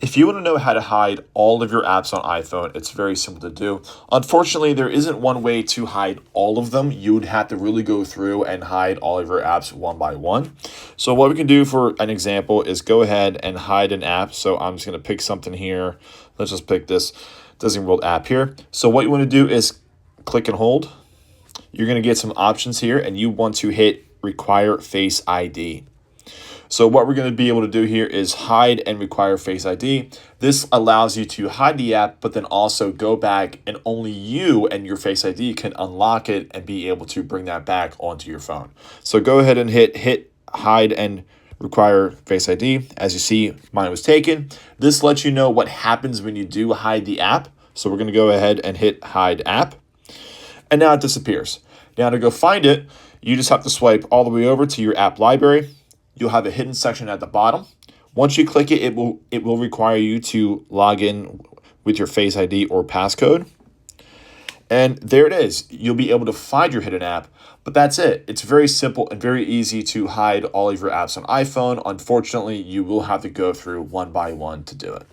If you want to know how to hide all of your apps on iPhone, it's very simple to do. Unfortunately, there isn't one way to hide all of them. You would have to really go through and hide all of your apps one by one. So what we can do for an example is go ahead and hide an app. So I'm just going to pick something here. Let's just pick this Disney World app here. So what you want to do is click and hold. You're going to get some options here, and you want to hit require Face ID. So what we're going to be able to do here is hide and require Face ID. This allows you to hide the app, but then also go back and only you and your Face ID can unlock it and be able to bring that back onto your phone. So go ahead and hit hide and require Face ID. As you see, mine was taken. This lets you know what happens when you do hide the app. So we're going to go ahead and hit hide app. And now it disappears. Now to go find it, you just have to swipe all the way over to your app library. You'll have a hidden section at the bottom. Once you click it, it will require you to log in with your Face ID or passcode. And there it is. You'll be able to find your hidden app, but that's it. It's very simple and very easy to hide all of your apps on iPhone. Unfortunately, you will have to go through one by one to do it.